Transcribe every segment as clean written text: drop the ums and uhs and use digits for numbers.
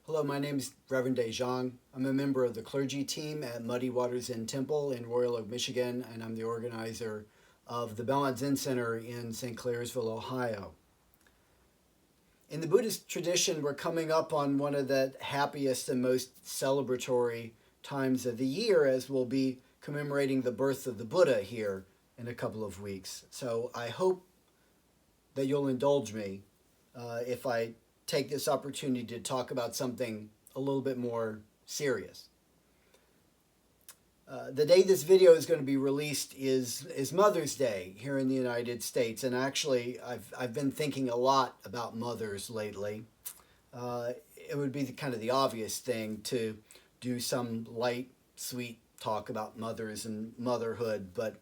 Hello, my name is Reverend Dae Zhang. I'm a member of the clergy team at Muddy Waters Zen Temple in Royal Oak, Michigan, and I'm the organizer of the Belmont Zen Center in St. Clairsville, Ohio. In the Buddhist tradition, we're coming up on one of the happiest and most celebratory times of the year, as we'll be commemorating the birth of the Buddha here in a couple of weeks. So I hope that you'll indulge me if I take this opportunity to talk about something a little bit more serious. The day this video is going to be released is Mother's Day here in the United States, and actually I've been thinking a lot about mothers lately. It would be kind of the obvious thing to do some light, sweet talk about mothers and motherhood, but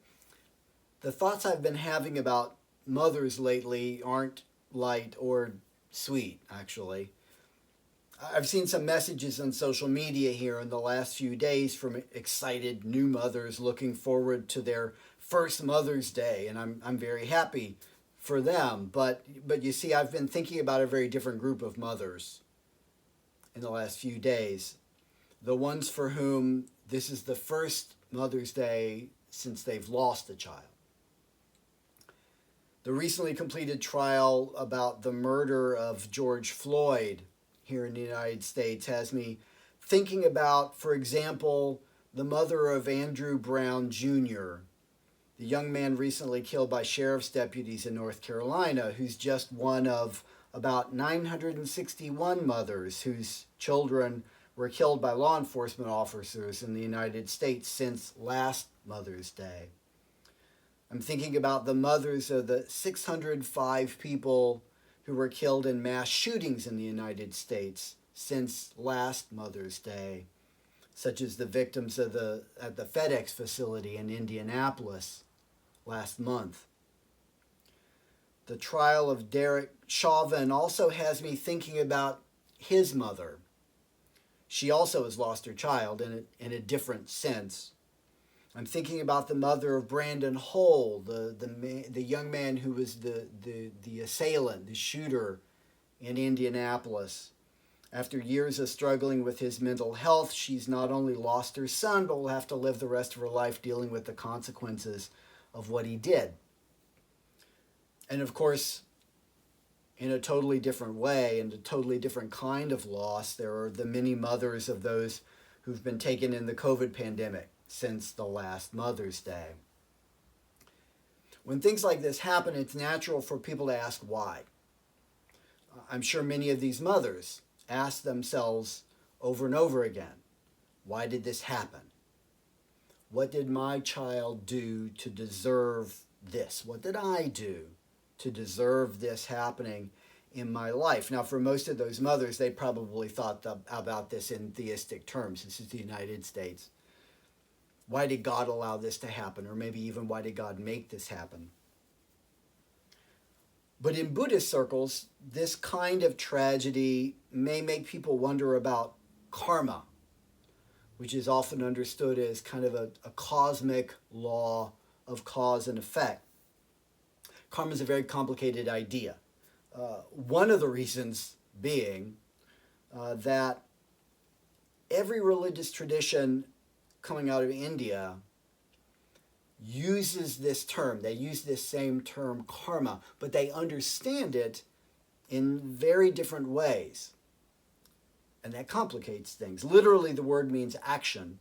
the thoughts I've been having about mothers lately aren't light or sweet, actually. I've seen some messages on social media here in the last few days from excited new mothers looking forward to their first Mother's Day, and I'm very happy for them. But you see, I've been thinking about a very different group of mothers in the last few days. The ones for whom this is the first Mother's Day since they've lost a child. The recently completed trial about the murder of George Floyd here in the United States has me thinking about, for example, the mother of Andrew Brown Jr., the young man recently killed by sheriff's deputies in North Carolina, who's just one of about 961 mothers whose children were killed by law enforcement officers in the United States since last Mother's Day. I'm thinking about the mothers of the 605 people who were killed in mass shootings in the United States since last Mother's Day, such as the victims at the FedEx facility in Indianapolis last month. The trial of Derek Chauvin also has me thinking about his mother. She also has lost her child in a different sense. I'm thinking about the mother of Brandon Hull, the young man who was the assailant, the shooter in Indianapolis. After years of struggling with his mental health, she's not only lost her son, but will have to live the rest of her life dealing with the consequences of what he did. And of course, in a totally different way, and a totally different kind of loss, there are the many mothers of those who've been taken in the COVID pandemic since the last Mother's Day. When things like this happen, it's natural for people to ask why. I'm sure many of these mothers ask themselves over and over again, why did this happen? What did my child do to deserve this? What did I do to deserve this happening in my life? Now, for most of those mothers, they probably thought about this in theistic terms. This is the United States. Why did God allow this to happen? Or maybe even, why did God make this happen? But in Buddhist circles, this kind of tragedy may make people wonder about karma, which is often understood as kind of a cosmic law of cause and effect. Karma is a very complicated idea. One of the reasons being that every religious tradition coming out of India uses this term. They use this same term, karma, but they understand it in very different ways. And that complicates things. Literally, the word means action,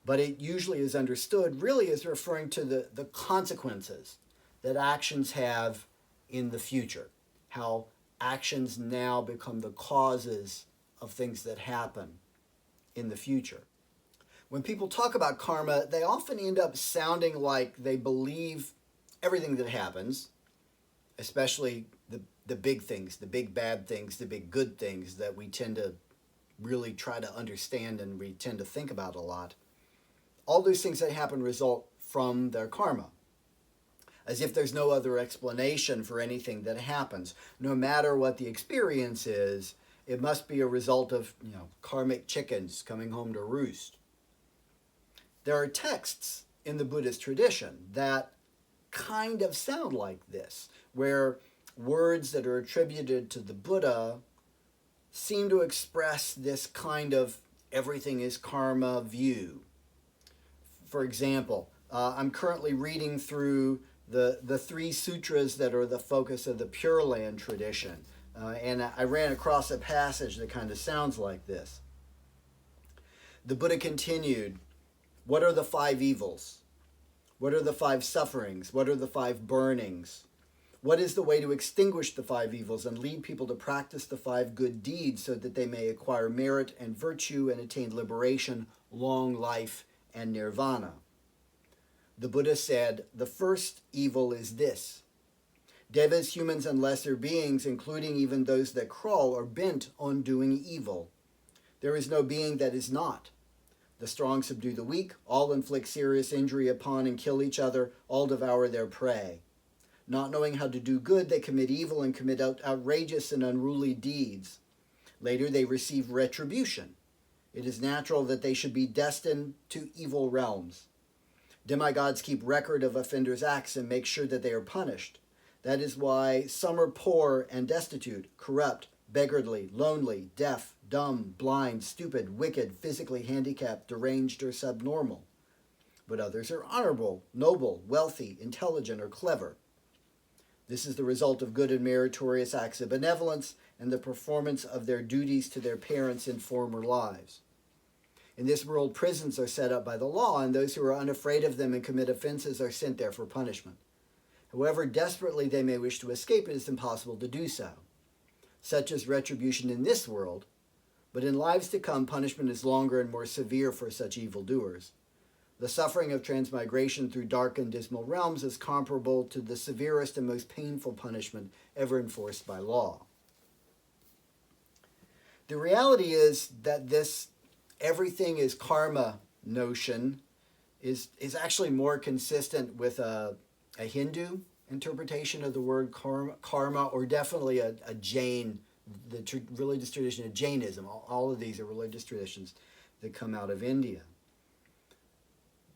but it usually is understood really as referring to the consequences that actions have in the future, how actions now become the causes of things that happen in the future. When people talk about karma, they often end up sounding like they believe everything that happens, especially the big things, the big bad things, the big good things that we tend to really try to understand and we tend to think about a lot. All those things that happen result from their karma, as if there's no other explanation for anything that happens. No matter what the experience is, it must be a result of, karmic chickens coming home to roost. There are texts in the Buddhist tradition that kind of sound like this, where words that are attributed to the Buddha seem to express this kind of everything is karma view. For example, I'm currently reading through the three sutras that are the focus of the Pure Land tradition. And I ran across a passage that kind of sounds like this. The Buddha continued, what are the five evils? What are the five sufferings? What are the five burnings? What is the way to extinguish the five evils and lead people to practice the five good deeds so that they may acquire merit and virtue and attain liberation, long life, and nirvana? The Buddha said, the first evil is this. Devas, humans, and lesser beings, including even those that crawl, are bent on doing evil. There is no being that is not. The strong subdue the weak, all inflict serious injury upon and kill each other, all devour their prey. Not knowing how to do good, they commit evil and commit outrageous and unruly deeds. Later they receive retribution. It is natural that they should be destined to evil realms. Demigods keep record of offenders' acts and make sure that they are punished. That is why some are poor and destitute, corrupt, beggarly, lonely, deaf, dumb, blind, stupid, wicked, physically handicapped, deranged, or subnormal. But others are honorable, noble, wealthy, intelligent, or clever. This is the result of good and meritorious acts of benevolence and the performance of their duties to their parents in former lives. In this world, prisons are set up by the law, and those who are unafraid of them and commit offenses are sent there for punishment. However desperately they may wish to escape, it is impossible to do so. Such is retribution in this world, but in lives to come, punishment is longer and more severe for such evildoers. The suffering of transmigration through dark and dismal realms is comparable to the severest and most painful punishment ever enforced by law. The reality is that this everything is karma notion is actually more consistent with a Hindu interpretation of the word karma, or definitely a Jain, the religious tradition of Jainism. All of these are religious traditions that come out of India.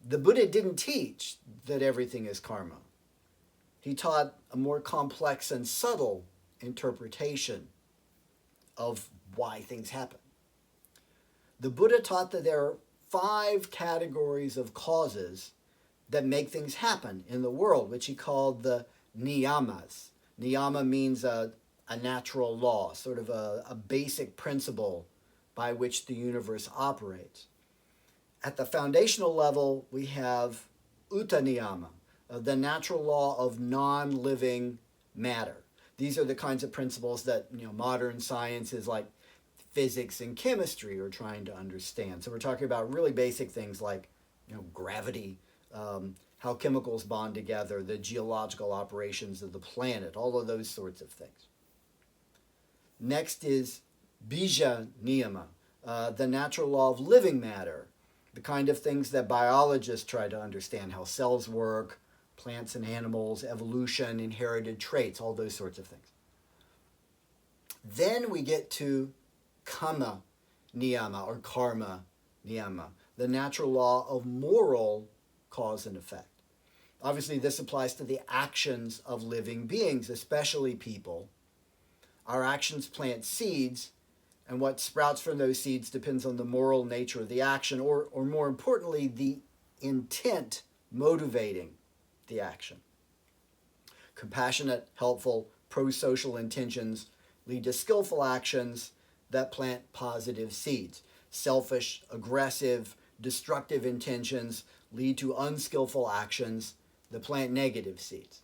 The Buddha didn't teach that everything is karma. He taught a more complex and subtle interpretation of why things happen. The Buddha taught that there are 5 categories of causes that make things happen in the world, which he called the niyamas. Niyama means a natural law, sort of a basic principle by which the universe operates. At the foundational level, we have utaniyama, the natural law of non-living matter. These are the kinds of principles that modern sciences like physics and chemistry are trying to understand. So we're talking about really basic things like gravity, how chemicals bond together, the geological operations of the planet, all of those sorts of things. Next is bija niyama, the natural law of living matter, the kind of things that biologists try to understand, how cells work, plants and animals, evolution, inherited traits, all those sorts of things. Then we get to kama niyama, or karma niyama, the natural law of moral cause and effect. Obviously, this applies to the actions of living beings, especially people. Our actions plant seeds, and what sprouts from those seeds depends on the moral nature of the action, or more importantly, the intent motivating the action. Compassionate, helpful, pro-social intentions lead to skillful actions that plant positive seeds. Selfish, aggressive, destructive intentions lead to unskillful actions that plant negative seeds.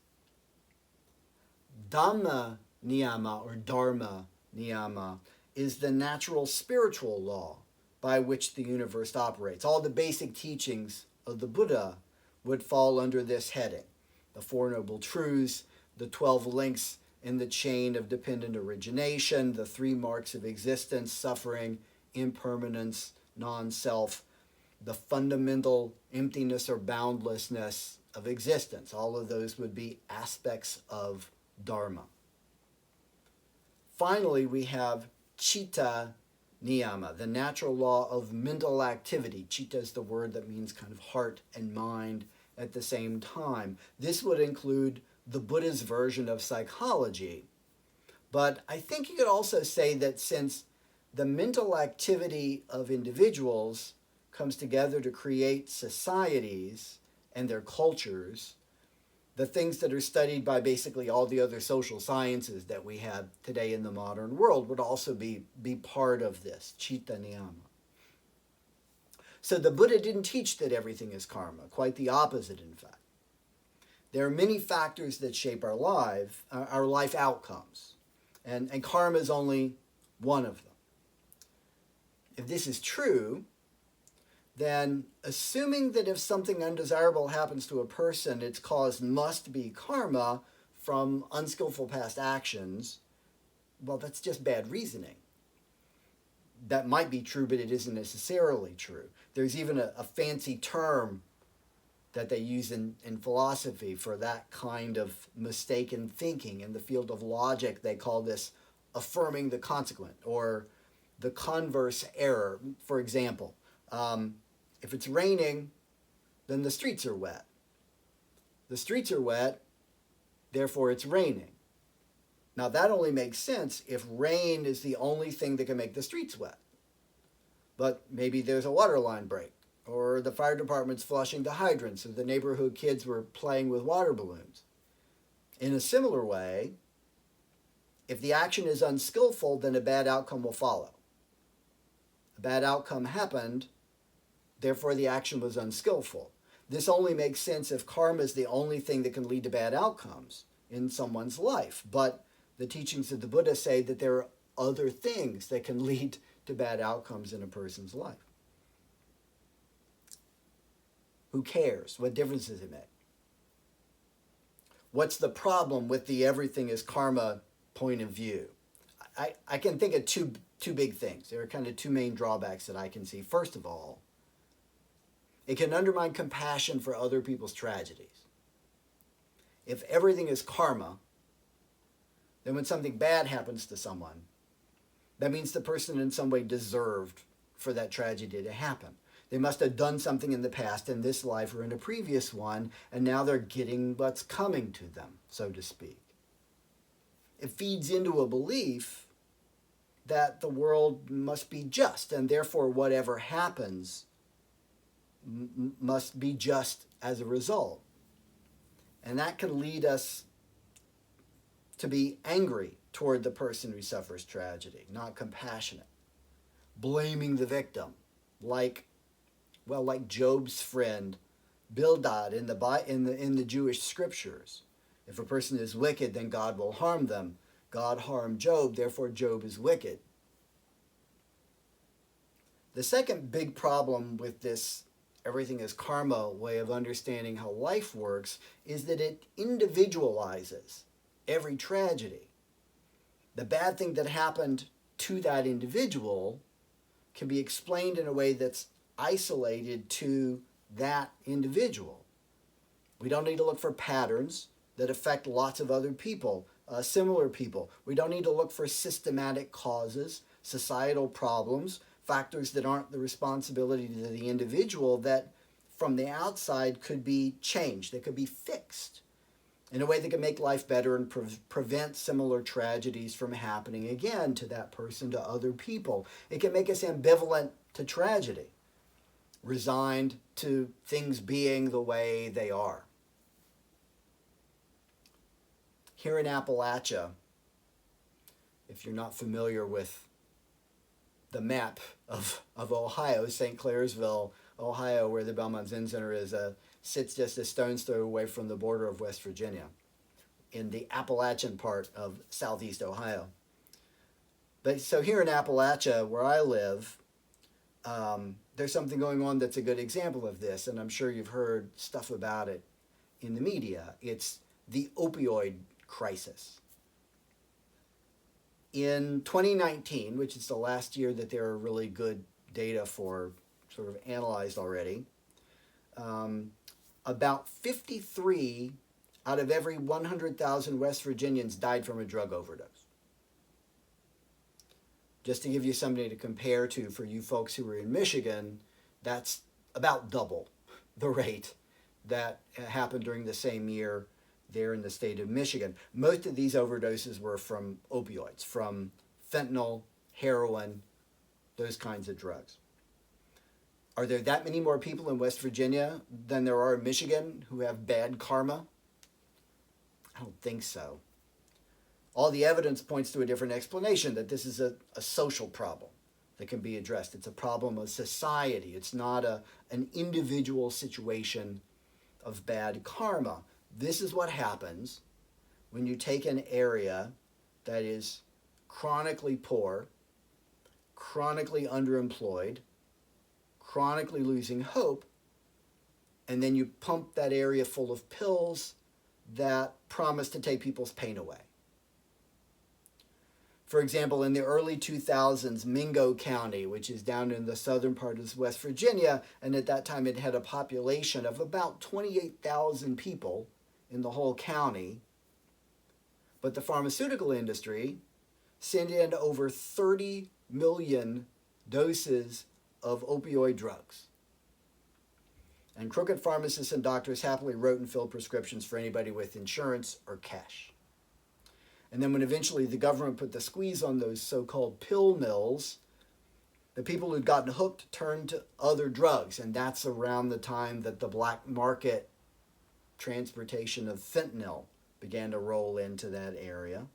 Dhamma niyama, or dharma niyama, is the natural spiritual law by which the universe operates. All the basic teachings of the Buddha would fall under this heading. The Four Noble Truths, the 12 links in the chain of dependent origination, the 3 marks of existence, suffering, impermanence, non-self, the fundamental emptiness or boundlessness of existence. All of those would be aspects of Dharma. Finally, we have Chitta niyama, the natural law of mental activity. Chitta is the word that means kind of heart and mind at the same time. This would include the Buddha's version of psychology. But I think you could also say that since the mental activity of individuals comes together to create societies and their cultures, the things that are studied by basically all the other social sciences that we have today in the modern world would also be part of this, chitta niyama. So the Buddha didn't teach that everything is karma, quite the opposite, in fact. There are many factors that shape our life outcomes, and karma is only one of them. If this is true, then assuming that if something undesirable happens to a person, its cause must be karma from unskillful past actions, well, that's just bad reasoning. That might be true, but it isn't necessarily true. There's even a fancy term that they use in philosophy for that kind of mistaken thinking. In the field of logic, they call this affirming the consequent, or the converse error. For example, if it's raining, then the streets are wet. The streets are wet, therefore it's raining. Now that only makes sense if rain is the only thing that can make the streets wet. But maybe there's a water line break, or the fire department's flushing the hydrants, or the neighborhood kids were playing with water balloons. In a similar way, if the action is unskillful, then a bad outcome will follow. A bad outcome happened, therefore the action was unskillful. This only makes sense if karma is the only thing that can lead to bad outcomes in someone's life. But the teachings of the Buddha say that there are other things that can lead to bad outcomes in a person's life. Who cares? What difference does it make? What's the problem with the everything is karma point of view? I can think of two big things. There are kind of two main drawbacks that I can see. First of all, it can undermine compassion for other people's tragedies. If everything is karma, then when something bad happens to someone, that means the person in some way deserved for that tragedy to happen. They must have done something in the past, in this life or in a previous one, and now they're getting what's coming to them, so to speak. It feeds into a belief that the world must be just, and therefore whatever happens must be just as a result. And that can lead us to be angry toward the person who suffers tragedy, not compassionate. Blaming the victim, like Job's friend Bildad in the Jewish scriptures. If a person is wicked, then God will harm them. God harmed Job, therefore Job is wicked. The second big problem with this everything is karma way of understanding how life works is that it individualizes every tragedy. The bad thing that happened to that individual can be explained in a way that's isolated to that individual. We don't need to look for patterns that affect lots of other people, similar people. We don't need to look for systematic causes, societal problems, factors that aren't the responsibility of the individual that from the outside could be changed, that could be fixed in a way that can make life better and prevent similar tragedies from happening again to that person, to other people. It can make us ambivalent to tragedy, resigned to things being the way they are. Here in Appalachia, if you're not familiar with the map of Ohio, St. Clairsville, Ohio, where the Belmont Zen Center is, sits just a stone's throw away from the border of West Virginia in the Appalachian part of southeast Ohio. But so here in Appalachia, where I live, there's something going on that's a good example of this, and I'm sure you've heard stuff about it in the media. It's the opioid crisis. In 2019, which is the last year that there are really good data for sort of analyzed already, about 53 out of every 100,000 West Virginians died from a drug overdose. Just to give you something to compare to for you folks who are in Michigan, that's about double the rate that happened during the same year there in the state of Michigan. Most of these overdoses were from opioids, from fentanyl, heroin, those kinds of drugs. Are there that many more people in West Virginia than there are in Michigan who have bad karma? I don't think so. All the evidence points to a different explanation, that this is a social problem that can be addressed. It's a problem of society. It's not an individual situation of bad karma. This is what happens when you take an area that is chronically poor, chronically underemployed, chronically losing hope, and then you pump that area full of pills that promise to take people's pain away. For example, in the early 2000s, Mingo County, which is down in the southern part of West Virginia, and at that time it had a population of about 28,000 people in the whole county, but the pharmaceutical industry sent in over 30 million doses of opioid drugs. And crooked pharmacists and doctors happily wrote and filled prescriptions for anybody with insurance or cash. And then when eventually the government put the squeeze on those so-called pill mills, the people who'd gotten hooked turned to other drugs. And that's around the time that the black market transportation of fentanyl began to roll into that area.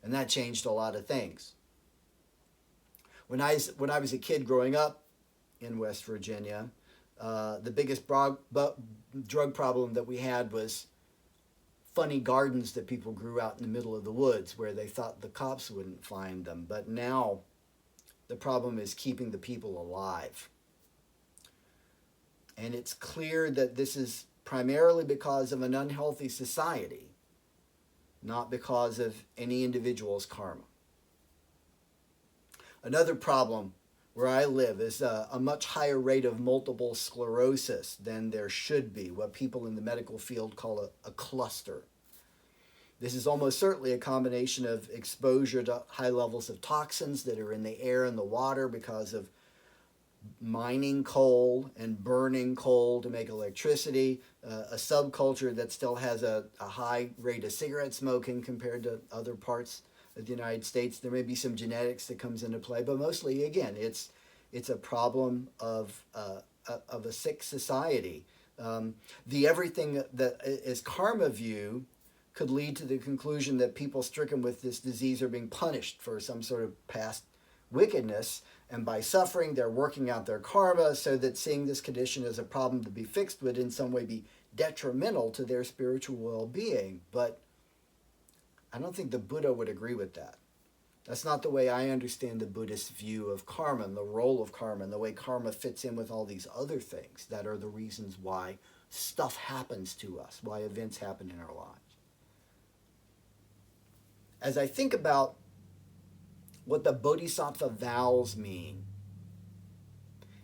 And that changed a lot of things. When I was a kid growing up in West Virginia, the biggest drug problem that we had was funny gardens that people grew out in the middle of the woods where they thought the cops wouldn't find them. But now the problem is keeping the people alive. And it's clear that this is primarily because of an unhealthy society, not because of any individual's karma. Another problem where I live is a much higher rate of multiple sclerosis than there should be, what people in the medical field call a cluster. This is almost certainly a combination of exposure to high levels of toxins that are in the air and the water because of mining coal and burning coal to make electricity, a subculture that still has a high rate of cigarette smoking compared to other parts of the United States. There may be some genetics that comes into play, but mostly, again, it's a problem of a sick society. The everything that is karma view could lead to the conclusion that people stricken with this disease are being punished for some sort of past wickedness, and by suffering, they're working out their karma, so that seeing this condition as a problem to be fixed would in some way be detrimental to their spiritual well-being. But I don't think the Buddha would agree with that. That's not the way I understand the Buddhist view of karma and the role of karma and the way karma fits in with all these other things that are the reasons why stuff happens to us, why events happen in our lives. As I think about what the Bodhisattva vows mean,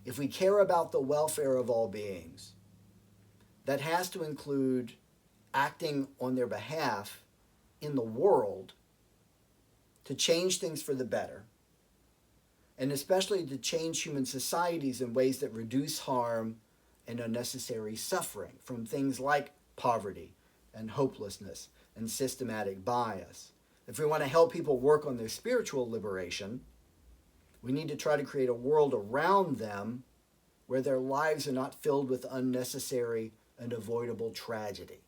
if we care about the welfare of all beings, that has to include acting on their behalf in the world to change things for the better, and especially to change human societies in ways that reduce harm and unnecessary suffering from things like poverty and hopelessness and systematic bias. If we want to help people work on their spiritual liberation, we need to try to create a world around them where their lives are not filled with unnecessary and avoidable tragedy.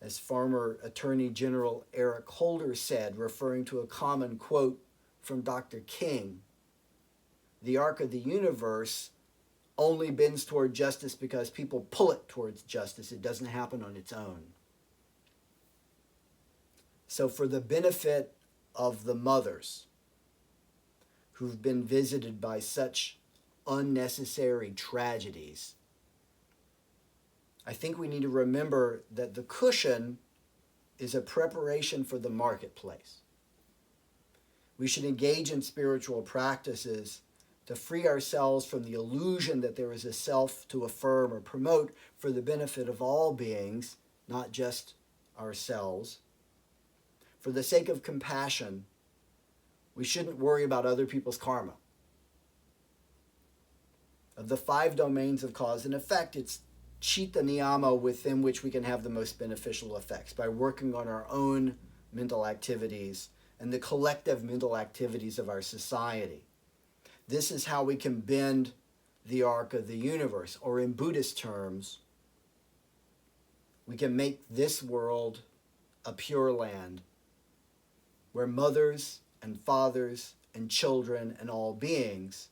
As former Attorney General Eric Holder said, referring to a common quote from Dr. King, the arc of the universe only bends toward justice because people pull it towards justice. It doesn't happen on its own. So for the benefit of the mothers who've been visited by such unnecessary tragedies, I think we need to remember that the cushion is a preparation for the marketplace. We should engage in spiritual practices to free ourselves from the illusion that there is a self to affirm or promote for the benefit of all beings, not just ourselves. For the sake of compassion, we shouldn't worry about other people's karma. Of the 5 domains of cause and effect, it's Chitta Niyama within which we can have the most beneficial effects by working on our own mental activities and the collective mental activities of our society. This is how we can bend the arc of the universe, or in Buddhist terms, we can make this world a pure land where mothers and fathers and children and all beings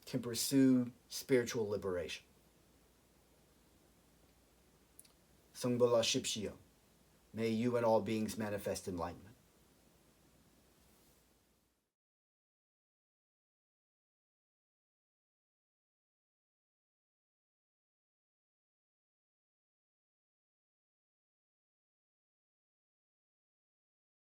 can pursue spiritual liberation. Sangbola Shipshio. May you and all beings manifest enlightenment.